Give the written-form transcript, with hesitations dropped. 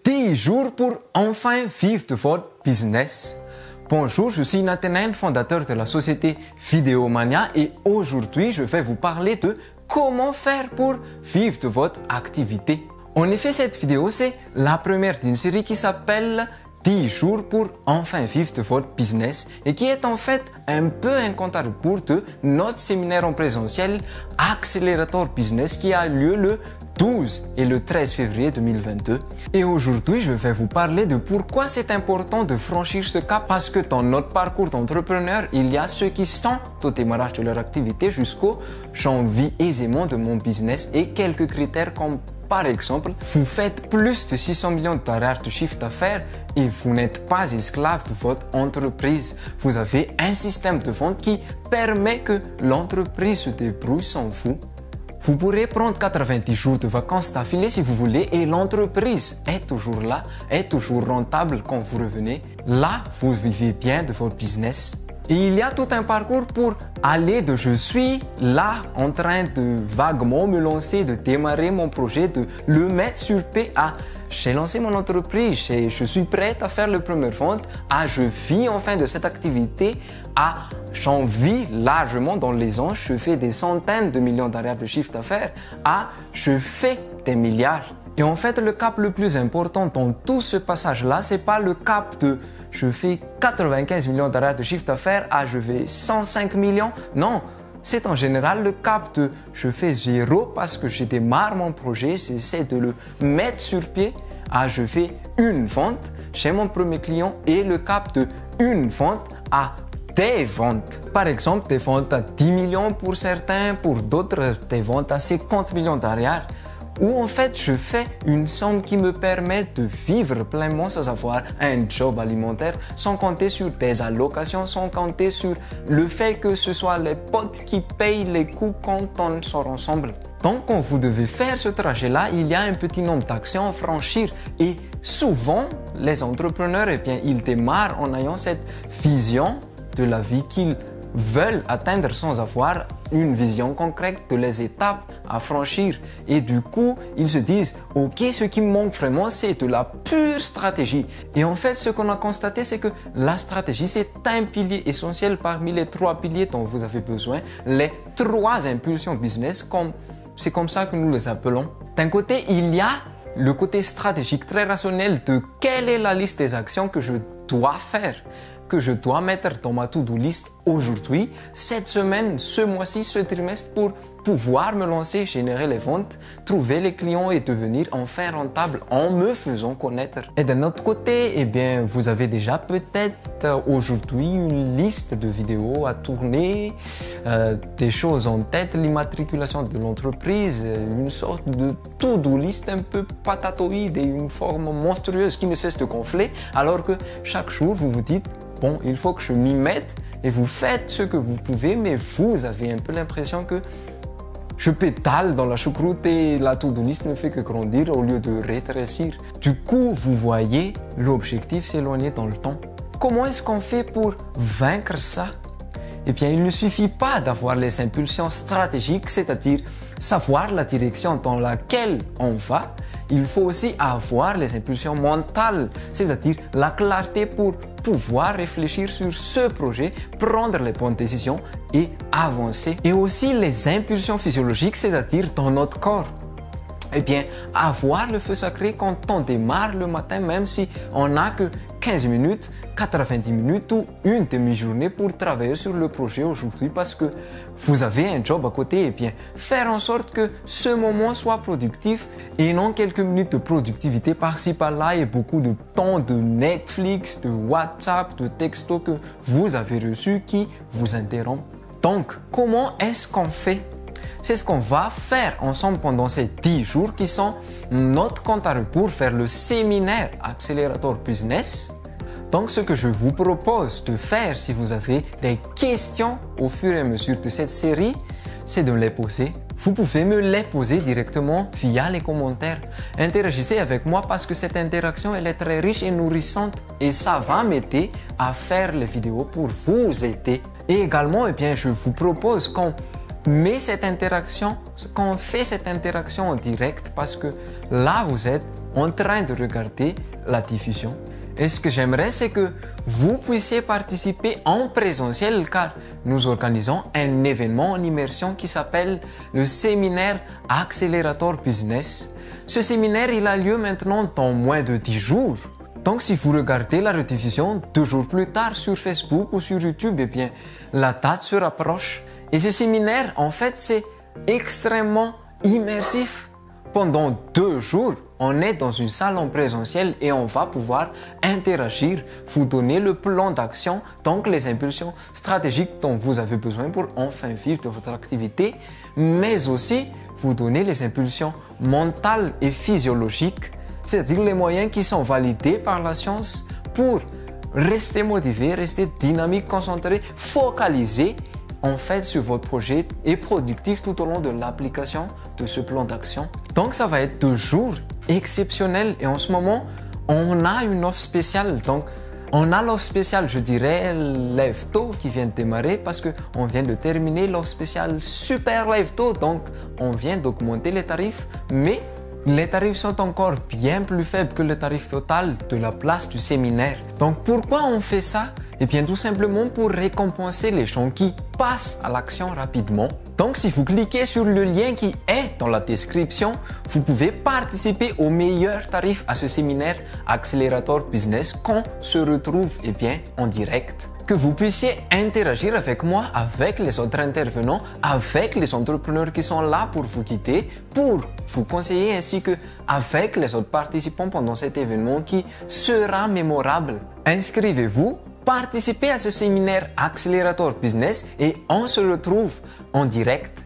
10 jours pour enfin vivre de votre business. Bonjour, je suis Nathanaël, fondateur de la société Vidéomania et aujourd'hui je vais vous parler de comment faire pour vivre de votre activité. En effet, cette vidéo c'est la première d'une série qui s'appelle 10 jours pour enfin vivre de votre business et qui est en fait un peu un compte à rebours de notre séminaire en présentiel Accélérateur Business qui a lieu le 12 et le 13 février 2022. Et aujourd'hui, je vais vous parler de pourquoi c'est important de franchir ce cap parce que dans notre parcours d'entrepreneur, il y a ceux qui sont au démarrage de leur activité jusqu'au « j'en vis aisément de mon business » et quelques critères comme par exemple, vous faites plus de 600 millions de dollars de chiffre d'affaires et vous n'êtes pas esclave de votre entreprise. Vous avez un système de vente qui permet que l'entreprise se débrouille sans vous. Vous pourrez prendre 90 jours de vacances d'affilée si vous voulez et l'entreprise est toujours là, est toujours rentable quand vous revenez. Là, vous vivez bien de votre business. Et il y a tout un parcours pour aller de je suis là en train de vaguement me lancer, de démarrer mon projet, de le mettre sur pied à j'ai lancé mon entreprise, je suis prête à faire le premier vente, à je vis enfin de cette activité, à j'en vis largement dans les ans, je fais des centaines de millions de dollars de chiffre d'affaires, à je fais des milliards. Et en fait, le cap le plus important dans tout ce passage-là, c'est pas le cap de je fais 95 millions de dollars de chiffre d'affaires à je fais 105 millions. Non, c'est en général le cap de je fais 0 parce que je démarre mon projet, j'essaie de le mettre sur pied à je fais une vente chez mon premier client et le cap de une vente à des ventes. Par exemple, des ventes à 10 millions pour certains, pour d'autres, des ventes à 50 millions de dollars. Où en fait je fais une somme qui me permet de vivre pleinement sans avoir un job alimentaire, sans compter sur des allocations, sans compter sur le fait que ce soit les potes qui payent les coûts quand on sort ensemble. Donc quand vous devez faire ce trajet-là, il y a un petit nombre d'actions à franchir et souvent les entrepreneurs, ils démarrent en ayant cette vision de la vie qu'ils veulent atteindre sans avoir une vision concrète de les étapes à franchir. Et du coup, ils se disent « Ok, ce qui me manque vraiment, c'est de la pure stratégie. » Et en fait, ce qu'on a constaté, c'est que la stratégie, c'est un pilier essentiel parmi les 3 piliers dont vous avez besoin, les 3 impulsions business, c'est comme ça que nous les appelons. D'un côté, il y a le côté stratégique très rationnel de quelle est la liste des actions que je dois faire, que je dois mettre dans ma to-do list aujourd'hui, cette semaine, ce mois-ci, ce trimestre pour pouvoir me lancer, générer les ventes, trouver les clients et devenir enfin rentable en me faisant connaître. Et d'un autre côté, vous avez déjà peut-être aujourd'hui une liste de vidéos à tourner, des choses en tête, l'immatriculation de l'entreprise, une sorte de to-do list un peu patatoïde et une forme monstrueuse qui ne cesse de gonfler, alors que chaque jour vous vous dites bon, il faut que je m'y mette et vous faites ce que vous pouvez, mais vous avez un peu l'impression que je pédale dans la choucroute et la to-do list ne fait que grandir au lieu de rétrécir. Du coup, vous voyez l'objectif s'éloigner dans le temps. Comment est-ce qu'on fait pour vaincre ça? Il ne suffit pas d'avoir les impulsions stratégiques, c'est-à-dire savoir la direction dans laquelle on va. Il faut aussi avoir les impulsions mentales, c'est-à-dire la clarté pour pouvoir réfléchir sur ce projet, prendre les bonnes décisions et avancer. Et aussi les impulsions physiologiques, c'est-à-dire dans notre corps. Avoir le feu sacré quand on démarre le matin, même si on n'a que 15 minutes, 90 minutes ou une demi-journée pour travailler sur le projet aujourd'hui parce que vous avez un job à côté, faire en sorte que ce moment soit productif et non quelques minutes de productivité par-ci par-là et beaucoup de temps de Netflix, de WhatsApp, de textos que vous avez reçus qui vous interrompent. Donc, comment est-ce qu'on fait? C'est ce qu'on va faire ensemble pendant ces 10 jours qui sont notre compte à rebours vers le séminaire Accélérateur Business. Donc, ce que je vous propose de faire si vous avez des questions au fur et à mesure de cette série, c'est de les poser. Vous pouvez me les poser directement via les commentaires. Interagissez avec moi parce que cette interaction elle est très riche et nourrissante et ça va m'aider à faire les vidéos pour vous aider. Et également, je vous propose qu'on fait cette interaction en direct parce que là, vous êtes en train de regarder la diffusion. Et ce que j'aimerais, c'est que vous puissiez participer en présentiel car nous organisons un événement en immersion qui s'appelle le séminaire Accélérateur Business. Ce séminaire, il a lieu maintenant dans moins de 10 jours. Donc, si vous regardez la rediffusion 2 jours plus tard sur Facebook ou sur YouTube, eh bien, la date se rapproche. Et ce séminaire, en fait, c'est extrêmement immersif. Pendant 2 jours, on est dans une salle en présentiel et on va pouvoir interagir, vous donner le plan d'action, donc les impulsions stratégiques dont vous avez besoin pour enfin vivre de votre activité, mais aussi vous donner les impulsions mentales et physiologiques, c'est-à-dire les moyens qui sont validés par la science pour rester motivé, rester dynamique, concentré, focalisé en fait sur votre projet et productif tout au long de l'application de ce plan d'action. Donc ça va être 2 jours exceptionnels et en ce moment on a une offre spéciale. Donc on a l'offre spéciale, je dirais Lève Tôt qui vient de démarrer parce qu'on vient de terminer l'offre spéciale Super Lève Tôt, donc on vient d'augmenter les tarifs, mais les tarifs sont encore bien plus faibles que le tarif total de la place du séminaire. Donc pourquoi on fait ça? Eh bien tout simplement pour récompenser les gens qui passent à l'action rapidement. Donc si vous cliquez sur le lien qui est dans la description, vous pouvez participer au meilleur tarif à ce séminaire Accélérateur Business qu'on se retrouve en direct. Que vous puissiez interagir avec moi, avec les autres intervenants, avec les entrepreneurs qui sont là pour vous guider, pour vous conseiller, ainsi que avec les autres participants pendant cet événement qui sera mémorable. Inscrivez-vous, participez à ce séminaire Accélérateur Business et on se retrouve en direct.